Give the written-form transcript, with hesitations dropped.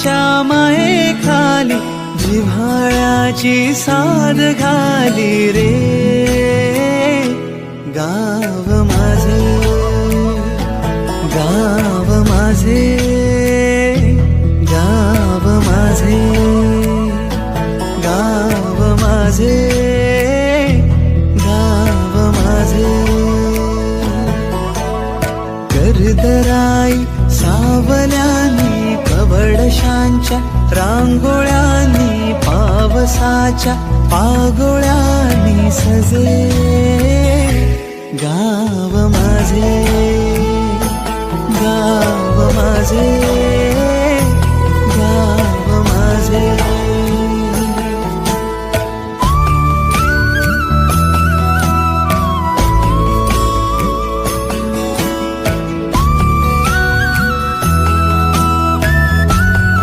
तुझ्या मायेखाली जिव्हाळ्याची साद घाली रे गाव माझे, गाव माझे, गाव माझे, गाव माझे, गाव माझे. कर्दराई सावल्यानी कवडशांच्या रांगोळ्यांनी पावसाच्या पागोळ्यांनी सजे गाव माझे, गाव माझे.